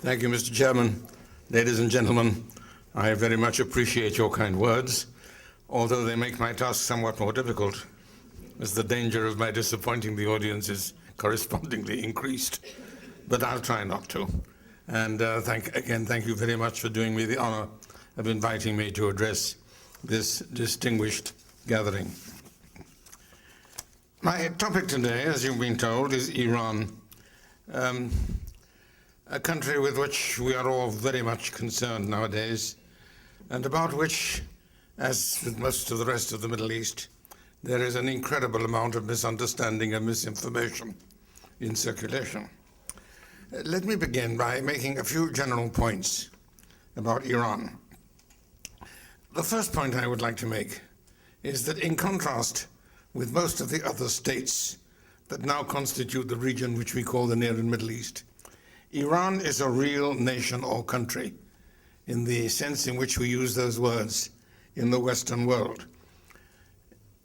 Thank you, Mr. Chairman. Ladies and gentlemen, I very much appreciate your kind words, although they make my task somewhat more difficult, as the danger of my disappointing the audience is correspondingly increased. But I'll try not to. And thank you very much for doing me the honor of inviting me to address this distinguished gathering. My topic today, as you've been told, is Iran, a country with which we are all very much concerned nowadays, and about which, as with most of the rest of the Middle East, there is an incredible amount of misunderstanding and misinformation in circulation. Let me begin by making a few general points about Iran. The first point I would like to make is that in contrast with most of the other states that now constitute the region which we call the Near and Middle East, Iran is a real nation or country in the sense in which we use those words in the Western world.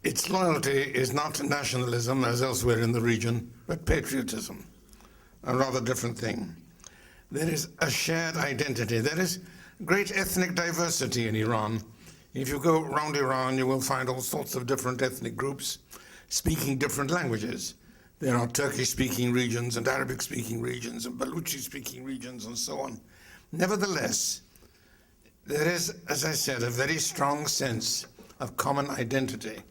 Its loyalty is not nationalism as elsewhere in the region, but patriotism, a rather different thing. There is a shared identity. There is great ethnic diversity in Iran. If you go around Iran, you will find all sorts of different ethnic groups speaking different languages. There are Turkish-speaking regions and Arabic-speaking regions and Baluchi-speaking regions and so on. Nevertheless, there is, as I said, a very strong sense of common identity,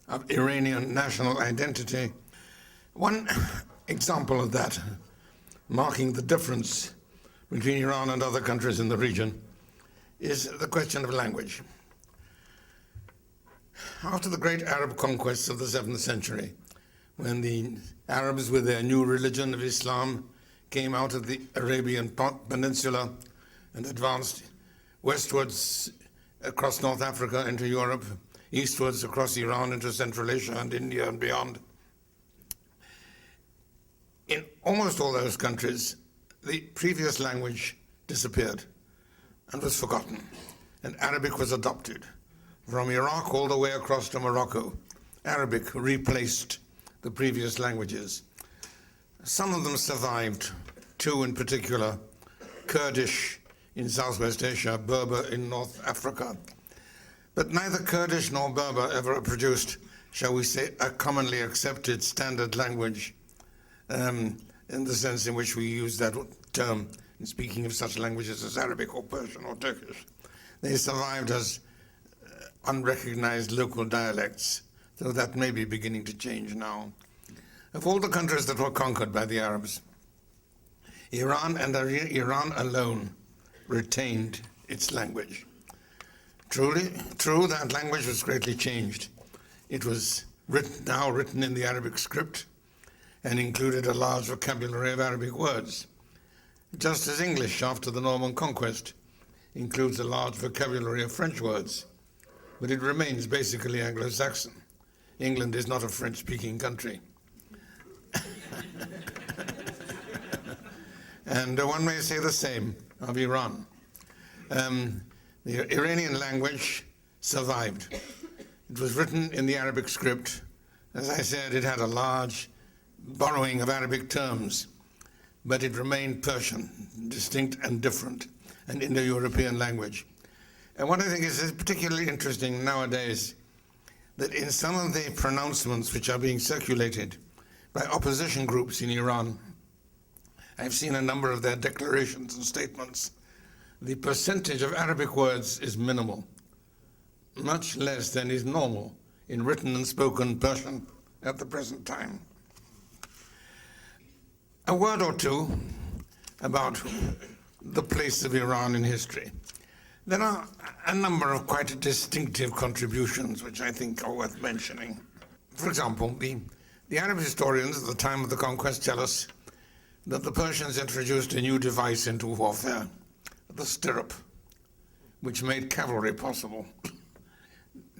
of Iranian national identity. One example of that, marking the difference between Iran and other countries in the region, is the question of language. After the great Arab conquests of the 7th century, when the Arabs with their new religion of Islam came out of the Arabian Peninsula and advanced westwards across North Africa into Europe, eastwards across Iran into Central Asia and India and beyond. In almost all those countries, the previous language disappeared and was forgotten, and Arabic was adopted. From Iraq all the way across to Morocco, Arabic replaced the previous languages. Some of them survived, two in particular, Kurdish in Southwest Asia, Berber in North Africa. But neither Kurdish nor Berber ever produced, shall we say, a commonly accepted standard language in the sense in which we use that term in speaking of such languages as Arabic or Persian or Turkish. They survived as unrecognized local dialects, though that may be beginning to change now. Of all the countries that were conquered by the Arabs, Iran and Iran alone retained its language. True, that language was greatly changed. It was now written in the Arabic script and included a large vocabulary of Arabic words, just as English after the Norman conquest includes a large vocabulary of French words, but it remains basically Anglo-Saxon. England is not a French-speaking country. And one may say the same of Iran. The Iranian language survived. It was written in the Arabic script. As I said, it had a large borrowing of Arabic terms, but it remained Persian, distinct and different, an Indo-European language. And what I think is particularly interesting nowadays, that in some of the pronouncements which are being circulated by opposition groups in Iran, I've seen a number of their declarations and statements. The percentage of Arabic words is minimal, much less than is normal in written and spoken Persian at the present time. A word or two about the place of Iran in history. There are a number of quite distinctive contributions which I think are worth mentioning. For example, the Arab historians at the time of the conquest tell us that the Persians introduced a new device into warfare, the stirrup, which made cavalry possible.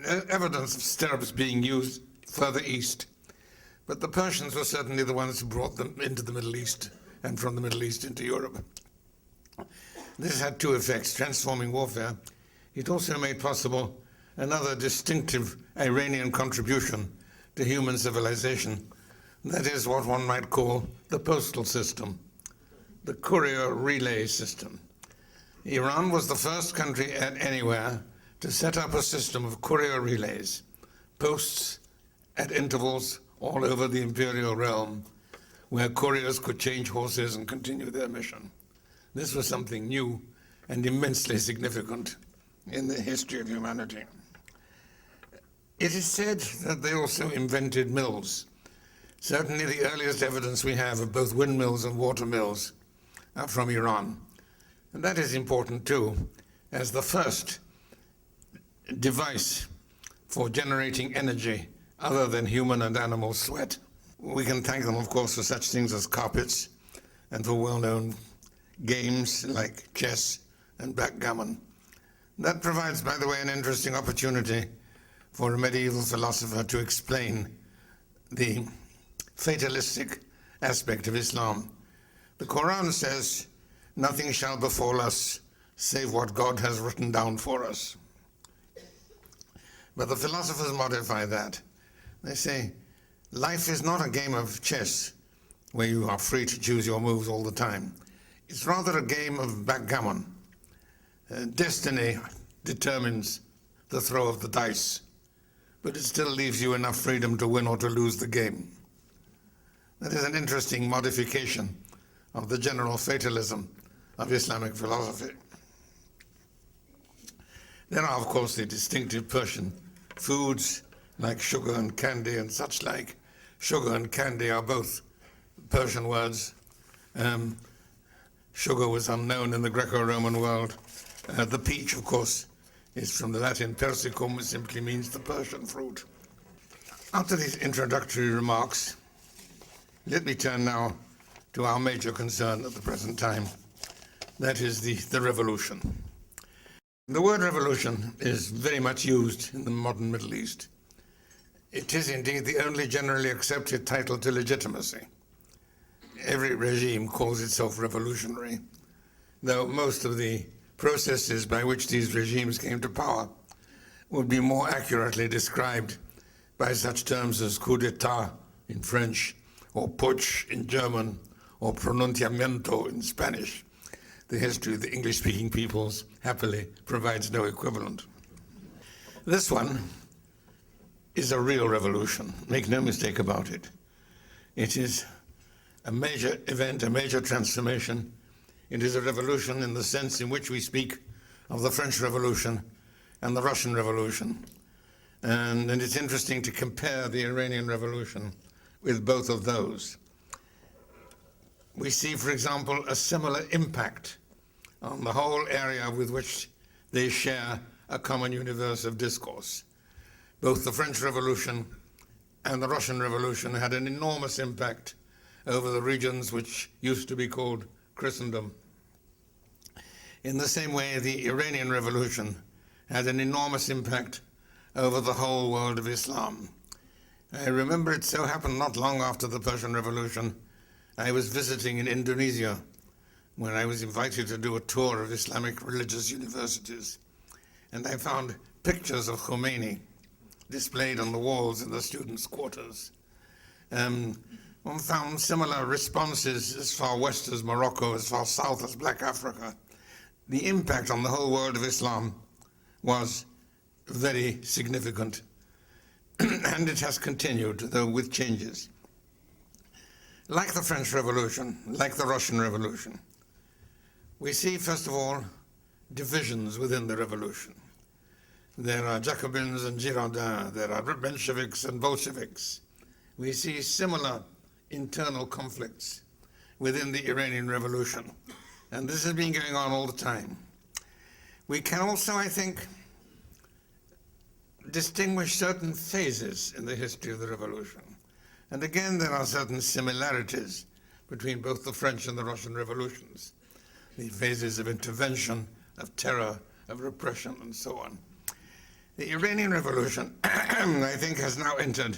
Evidence of stirrups being used further east, but the Persians were certainly the ones who brought them into the Middle East and from the Middle East into Europe. This had two effects: transforming warfare. It also made possible another distinctive Iranian contribution to human civilization. That is what one might call the postal system. the courier relay system. Iran was the first country anywhere to set up a system of courier relays, posts at intervals all over the imperial realm, where couriers could change horses and continue their mission. This was something new and immensely significant in the history of humanity. It is said that they also invented mills. Certainly the earliest evidence we have of both windmills and water mills are from Iran. And that is important too, as the first device for generating energy other than human and animal sweat. We can thank them, of course, for such things as carpets and for well-known games like chess and backgammon. That provides, by the way, an interesting opportunity for a medieval philosopher to explain the fatalistic aspect of Islam. The Quran says, "Nothing shall befall us save what God has written down for us." But the philosophers modify that. They say, life is not a game of chess where you are free to choose your moves all the time. It's rather a game of backgammon. Destiny determines the throw of the dice, but it still leaves you enough freedom to win or to lose the game. That is an interesting modification of the general fatalism of Islamic philosophy. There are, of course, the distinctive Persian foods like sugar and candy and such like. Sugar and candy are both Persian words. Sugar was unknown in the Greco-Roman world. The peach, of course, is from the Latin persicum, which simply means the Persian fruit. After these introductory remarks, let me turn now to our major concern at the present time. That is the revolution. The word revolution is very much used in the modern Middle East. It is indeed the only generally accepted title to legitimacy. Every regime calls itself revolutionary, though most of the processes by which these regimes came to power would be more accurately described by such terms as coup d'etat in French, or putsch in German, or pronunciamiento in Spanish. The history of the English-speaking peoples happily provides no equivalent. This one is a real revolution, make no mistake about it. It is a major event, a major transformation. It is a revolution in the sense in which we speak of the French Revolution and the Russian Revolution. And it's interesting to compare the Iranian Revolution with both of those. We see, for example, a similar impact on the whole area with which they share a common universe of discourse. Both the French Revolution and the Russian Revolution had an enormous impact over the regions which used to be called Christendom. In the same way, the Iranian Revolution had an enormous impact over the whole world of Islam. I remember it so happened not long after the Persian Revolution, I was visiting in Indonesia when I was invited to do a tour of Islamic religious universities. And I found pictures of Khomeini displayed on the walls in the students' quarters. One found similar responses as far west as Morocco, as far south as Black Africa. The impact on the whole world of Islam was very significant. And it has continued, though with changes. Like the French Revolution, like the Russian Revolution, we see, first of all, divisions within the revolution. There are Jacobins and Girondins, there are Bolsheviks and Bolsheviks. We see similar internal conflicts within the Iranian Revolution, and this has been going on all the time. We can also, I think, distinguish certain phases in the history of the revolution. And again, there are certain similarities between both the French and the Russian revolutions, the phases of intervention, of terror, of repression, and so on. The Iranian Revolution, I think, has now entered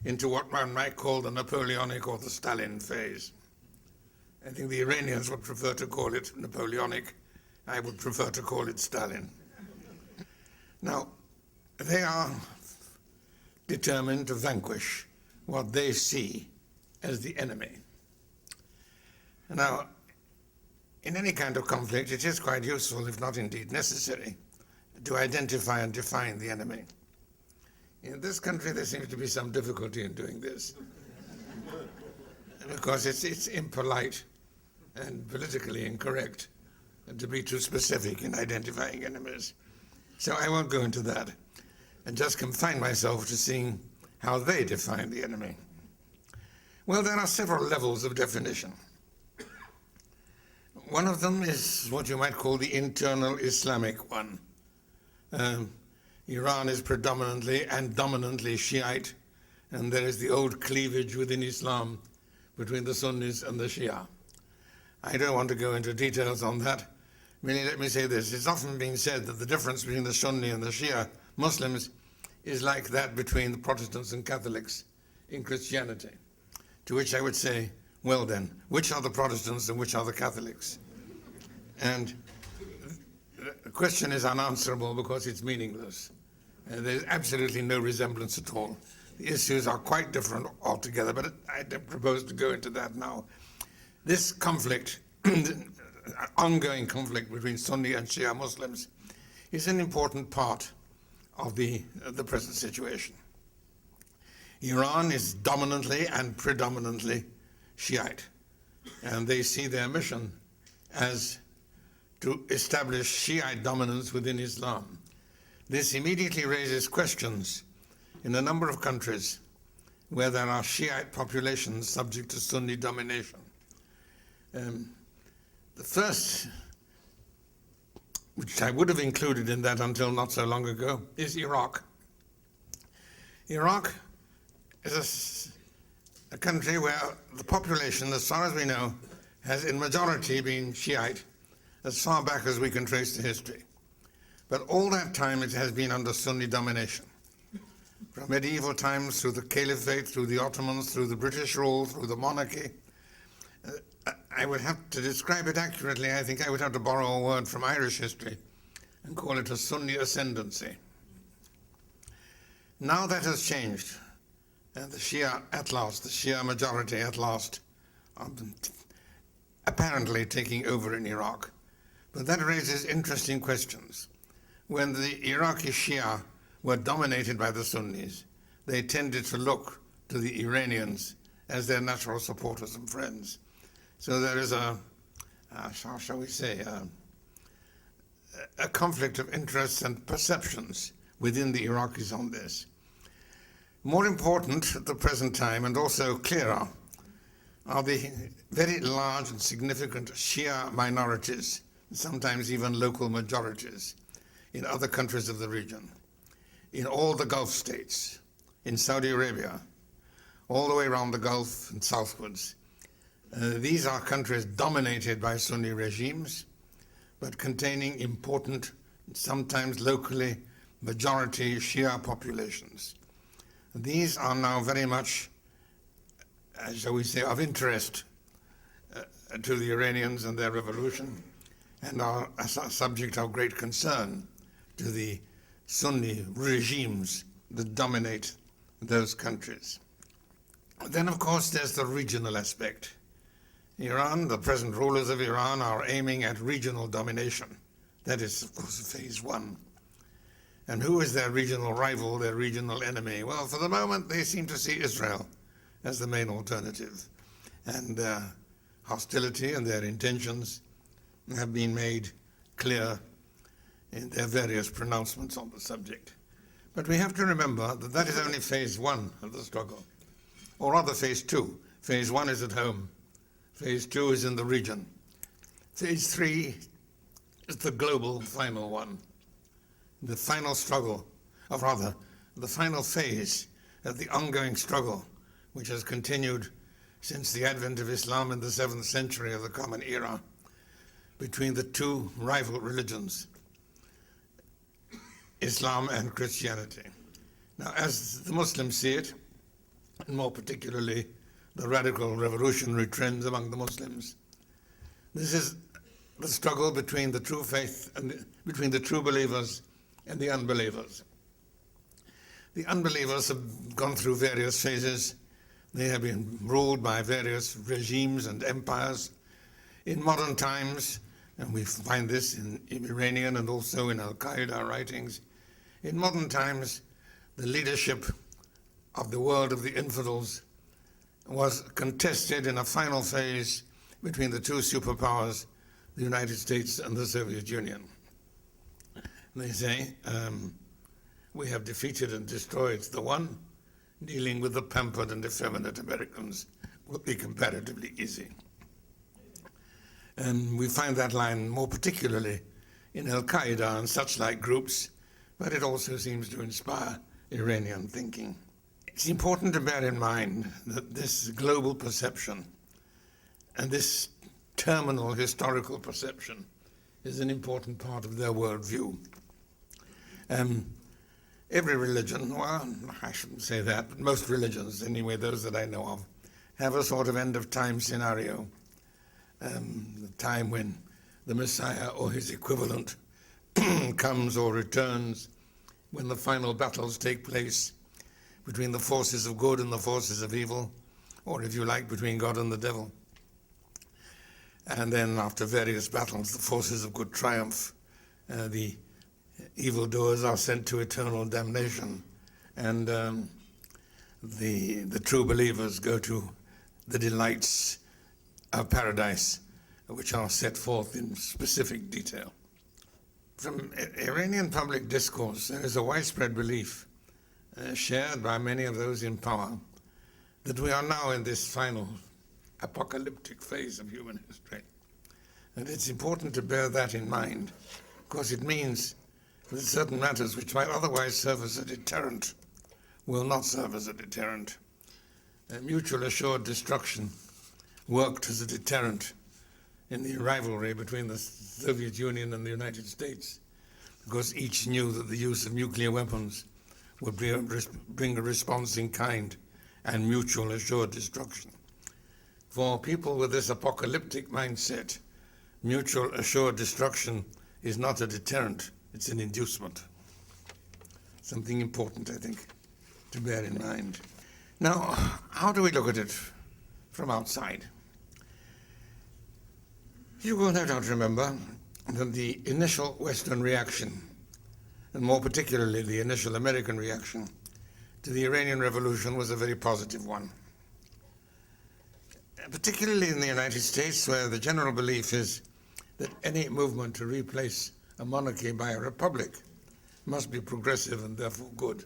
into what one might call the Napoleonic or the Stalin phase. I think the Iranians would prefer to call it Napoleonic. I would prefer to call it Stalin. Now, they are determined to vanquish what they see as the enemy. Now, in any kind of conflict, it is quite useful, if not indeed necessary, to identify and define the enemy. In this country, there seems to be some difficulty in doing this, because it's impolite and politically incorrect to be too specific in identifying enemies. So I won't go into that, and just confine myself to seeing how they define the enemy. Well, there are several levels of definition. One of them is what you might call the internal Islamic one. Iran is predominantly and dominantly Shiite, and there is the old cleavage within Islam between the Sunnis and the Shia. I don't want to go into details on that. Merely let me say this. It's often been said that the difference between the Sunni and the Shia Muslims is like that between the Protestants and Catholics in Christianity. To which I would say, well then, which are the Protestants and which are the Catholics? And the question is unanswerable because it's meaningless. There's absolutely no resemblance at all. The issues are quite different altogether, but I don't propose to go into that now. This conflict, ongoing conflict between Sunni and Shia Muslims, is an important part of the present situation. Iran is dominantly and predominantly Shiite, and they see their mission as to establish Shiite dominance within Islam. This immediately raises questions in a number of countries where there are Shiite populations subject to Sunni domination. The first, which I would have included in that until not so long ago, is Iraq. Iraq is a country where the population, as far as we know, has in majority been Shiite, as far back as we can trace the history. But all that time it has been under Sunni domination. From medieval times through the Caliphate, through the Ottomans, through the British rule, through the monarchy. I would have to describe it accurately. I think I would have to borrow a word from Irish history and call it a Sunni ascendancy. Now that has changed, and the Shia at last, the Shia majority at last, are apparently taking over in Iraq. But that raises interesting questions. When the Iraqi Shia were dominated by the Sunnis, they tended to look to the Iranians as their natural supporters and friends. So there is shall we say, a conflict of interests and perceptions within the Iraqis on this. More important at the present time, and also clearer, are the very large and significant Shia minorities, sometimes even local majorities, in other countries of the region, in all the Gulf states, in Saudi Arabia, all the way around the Gulf and southwards. These are countries dominated by Sunni regimes, but containing important, sometimes locally, majority Shia populations. These are now very much, shall we say, of interest to the Iranians and their revolution, and are a subject of great concern to the Sunni regimes that dominate those countries. Then, of course, there's the regional aspect. Iran, the present rulers of Iran, are aiming at regional domination. That is, of course, phase one. And who is their regional rival, their regional enemy? Well, for the moment, they seem to see Israel as the main alternative. And hostility and their intentions have been made clear in their various pronouncements on the subject. But we have to remember that that is only phase one of the struggle, or rather phase two. Phase one is at home. Phase two is in the region. Phase three is the global final one. The final struggle, or rather, the final phase of the ongoing struggle, which has continued since the advent of Islam in the 7th century of the Common Era, between the two rival religions, Islam and Christianity. Now, as the Muslims see it, and more particularly the radical revolutionary trends among the Muslims, this is the struggle between the true faith and between the true believers and the unbelievers. The unbelievers have gone through various phases. They have been ruled by various regimes and empires In modern times, and we find this in Iranian and also in Al-Qaeda writings, in modern times, the leadership of the world of the infidels was contested in a final phase between the two superpowers, the United States and the Soviet Union. And they say, we have defeated and destroyed the one, dealing with the pampered and effeminate Americans will be comparatively easy. And we find that line more particularly in Al-Qaeda and such like groups, but it also seems to inspire Iranian thinking. It's important to bear in mind that this global perception and this terminal historical perception is an important part of their worldview. Every religion, well, I shouldn't say that, but most religions, anyway, those that I know of, have a sort of end-of-time scenario, the time when the Messiah or his equivalent comes or returns, when the final battles take place between the forces of good and the forces of evil, or if you like, between God and the devil. And then after various battles, the forces of good triumph, the evildoers are sent to eternal damnation, and the true believers go to the delights of paradise, which are set forth in specific detail. From Iranian public discourse, there is a widespread belief, shared by many of those in power, that we are now in this final apocalyptic phase of human history. And it's important to bear that in mind, because it means that certain matters which might otherwise serve as a deterrent will not serve as a deterrent. Mutual assured destruction worked as a deterrent in the rivalry between the Soviet Union and the United States, because each knew that the use of nuclear weapons would bring a response in kind and mutual assured destruction. For people with this apocalyptic mindset, mutual assured destruction is not a deterrent, it's an inducement. Something important, I think, to bear in mind. Now, how do we look at it from outside? You will no doubt remember that the initial Western reaction, and more particularly the initial American reaction to the Iranian Revolution, was a very positive one. Particularly in the United States, where the general belief is that any movement to replace a monarchy by a republic must be progressive and therefore good.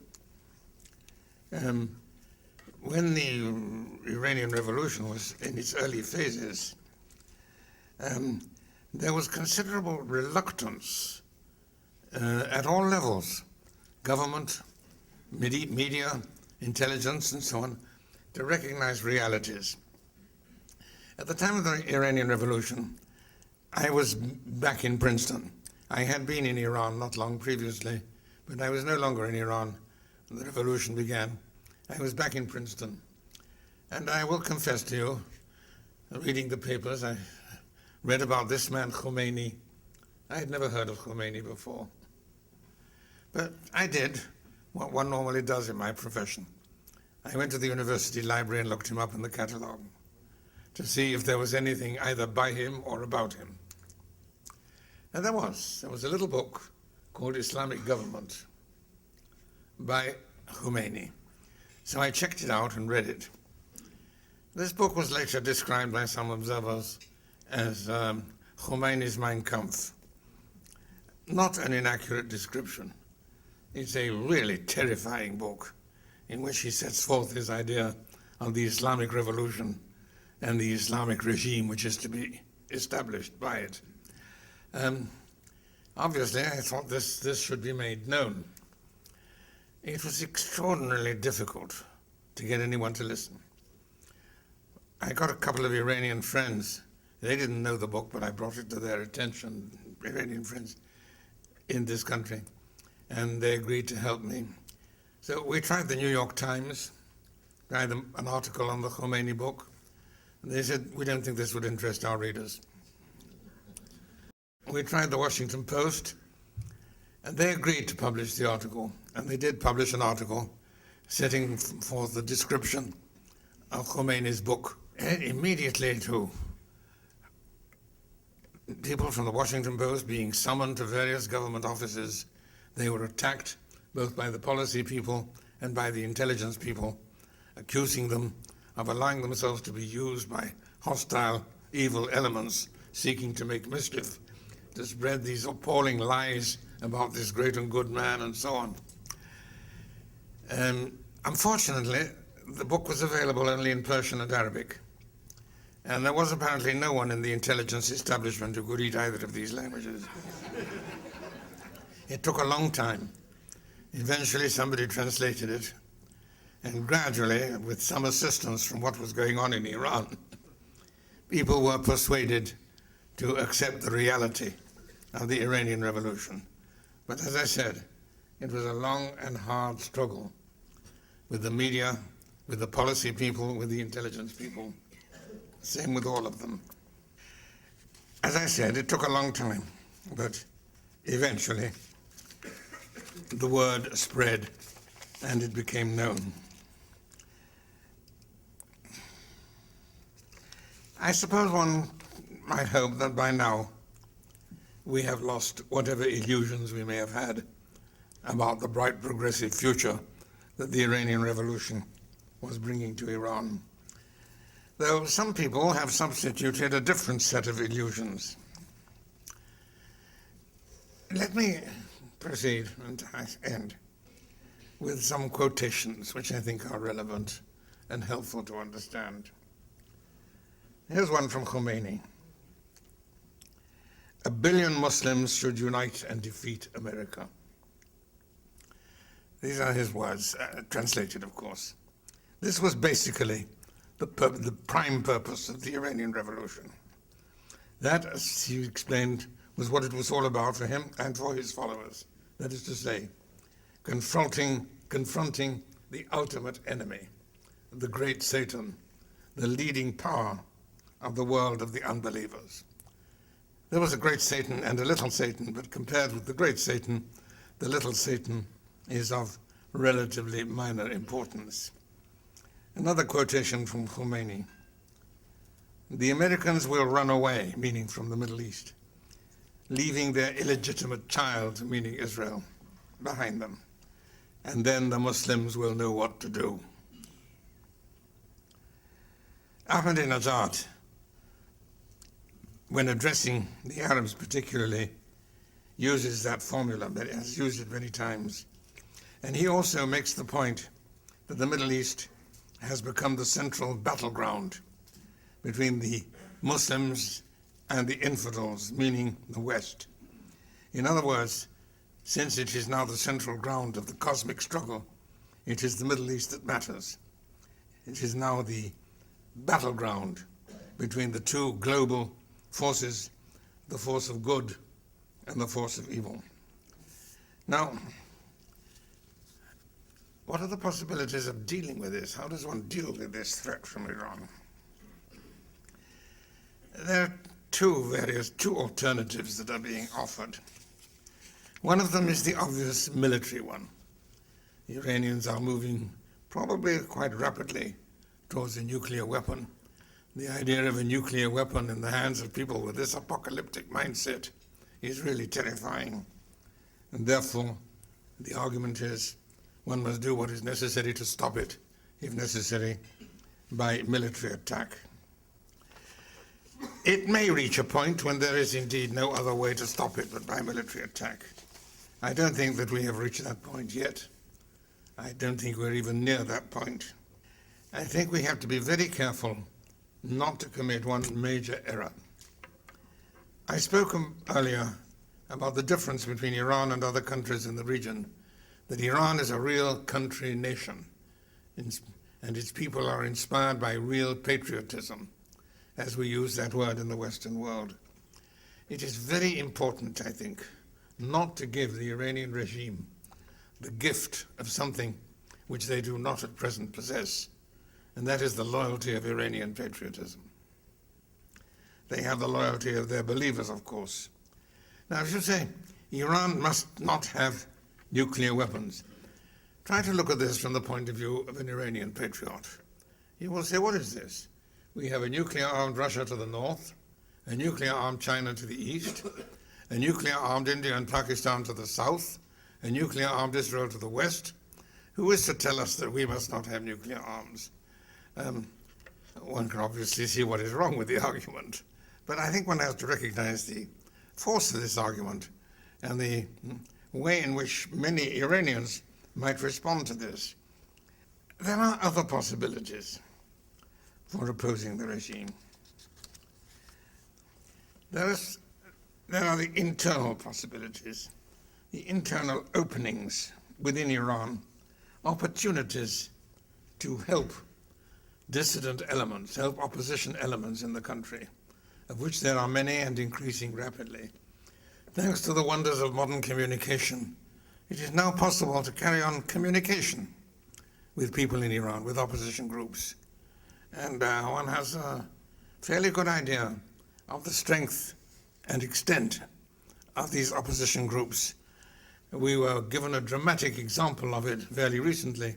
When the Iranian Revolution was in its early phases, there was considerable reluctance at all levels, government, media, intelligence, and so on, to recognize realities. At the time of the Iranian Revolution, I was back in Princeton. I had been in Iran not long previously, but I was no longer in Iran when the revolution began. I was back in Princeton. And I will confess to you, reading the papers, I read about this man, Khomeini. I had never heard of Khomeini before. But I did what one normally does in my profession. I went to the university library and looked him up in the catalogue to see if there was anything either by him or about him. And there was a little book called Islamic Government by Khomeini. So I checked it out and read it. This book was later described by some observers as Khomeini's Mein Kampf. Not an inaccurate description. It's a really terrifying book in which he sets forth his idea of the Islamic Revolution and the Islamic regime which is to be established by it. Obviously, I thought this should be made known. It was extraordinarily difficult to get anyone to listen. I got a couple of Iranian friends. They didn't know the book, but I brought it to their attention, Iranian friends in this country, and they agreed to help me. So we tried the New York Times, tried an article on the Khomeini book, and they said, we don't think this would interest our readers. We tried the Washington Post, and they agreed to publish the article, and they did publish an article setting forth the description of Khomeini's book. And immediately, to people from the Washington Post being summoned to various government offices. They were attacked both by the policy people and by the intelligence people, accusing them of allowing themselves to be used by hostile, evil elements seeking to make mischief, to spread these appalling lies about this great and good man and so on. Unfortunately, the book was available only in Persian and Arabic, and there was apparently no one in the intelligence establishment who could read either of these languages. It took a long time. Eventually somebody translated it, and gradually, with some assistance from what was going on in Iran, people were persuaded to accept the reality of the Iranian Revolution. But as I said, it was a long and hard struggle with the media, with the policy people, with the intelligence people. Same with all of them. As I said, it took a long time, but eventually the word spread and it became known. I suppose one might hope that by now we have lost whatever illusions we may have had about the bright progressive future that the Iranian Revolution was bringing to Iran, though some people have substituted a different set of illusions. Let me proceed and end with some quotations which I think are relevant and helpful to understand. Here's one from Khomeini. "A billion Muslims should unite and defeat America." These are his words, translated, of course. This was basically the prime purpose of the Iranian Revolution. That, as he explained, was what it was all about for him and for his followers. That is to say, confronting the ultimate enemy, the great Satan, the leading power of the world of the unbelievers. There was a great Satan and a little Satan, but compared with the great Satan, the little Satan is of relatively minor importance. Another quotation from Khomeini. "The Americans will run away," meaning from the Middle East, "leaving their illegitimate child," meaning Israel, "behind them. And then the Muslims will know what to do." Ahmadinejad, when addressing the Arabs particularly, uses that formula, but has used it many times. And he also makes the point that the Middle East has become the central battleground between the Muslims and the infidels, meaning the West. In other words, since it is now the central ground of the cosmic struggle, it is the Middle East that matters. It is now the battleground between the two global forces, the force of good and the force of evil. Now, what are the possibilities of dealing with this? How does one deal with this threat from Iran? There are two alternatives that are being offered. One of them is the obvious military one. The Iranians are moving probably quite rapidly towards a nuclear weapon. The idea of a nuclear weapon in the hands of people with this apocalyptic mindset is really terrifying. And therefore, the argument is one must do what is necessary to stop it, if necessary, by military attack. It may reach a point when there is indeed no other way to stop it but by military attack. I don't think that we have reached that point yet. I don't think we're even near that point. I think we have to be very careful not to commit one major error. I spoke earlier about the difference between Iran and other countries in the region, that Iran is a real country nation, and its people are inspired by real patriotism, as we use that word in the Western world. It is very important, I think, not to give the Iranian regime the gift of something which they do not at present possess, and that is the loyalty of Iranian patriotism. They have the loyalty of their believers, of course. Now, I should say, Iran must not have nuclear weapons. Try to look at this from the point of view of an Iranian patriot. You will say, what is this? We have a nuclear-armed Russia to the north. a nuclear-armed China to the east, a nuclear-armed India and Pakistan to the south, a nuclear-armed Israel to the west. Who is to tell us that we must not have nuclear arms? One can obviously see what is wrong with the argument, but I think one has to recognize the force of this argument and the way in which many Iranians might respond to this. There are other possibilities for opposing the regime. There are the internal possibilities, the internal openings within Iran, opportunities to help dissident elements, help opposition elements in the country, of which there are many and increasing rapidly. Thanks to the wonders of modern communication, it is now possible to carry on communication with people in Iran, with opposition groups. And one has a fairly good idea of the strength and extent of these opposition groups. We were given a dramatic example of it fairly recently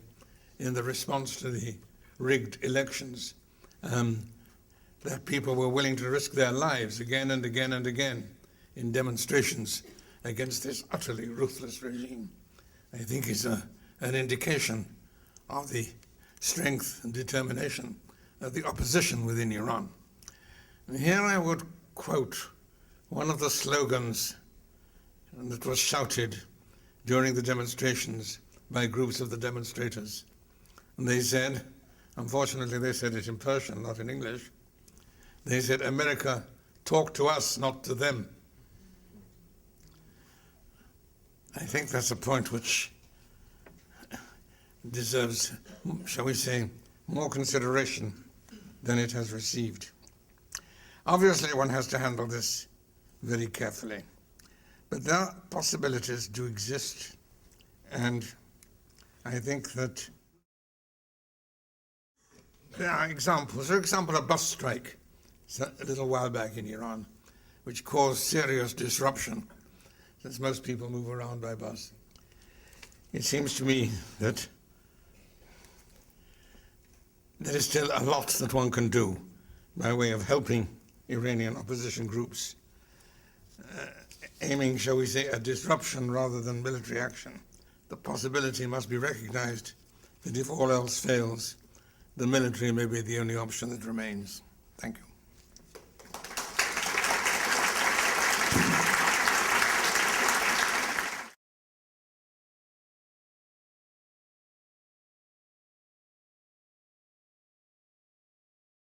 in the response to the rigged elections, that people were willing to risk their lives again and again and again in demonstrations against this utterly ruthless regime. I think is an indication of the strength and determination of the opposition within Iran. And here I would quote one of the slogans that was shouted during the demonstrations by groups of the demonstrators. And they said, unfortunately they said it in Persian, not in English, they said, "America, talk to us, not to them." I think that's a point which deserves, shall we say, more consideration than it has received. Obviously, one has to handle this very carefully, but their possibilities do exist, and I think that there are examples. For example, a bus strike a little while back in Iran, which caused serious disruption, since most people move around by bus. It seems to me that there is still a lot that one can do by way of helping Iranian opposition groups, aiming, shall we say, at disruption rather than military action. The possibility must be recognized that if all else fails, the military may be the only option that remains. Thank you.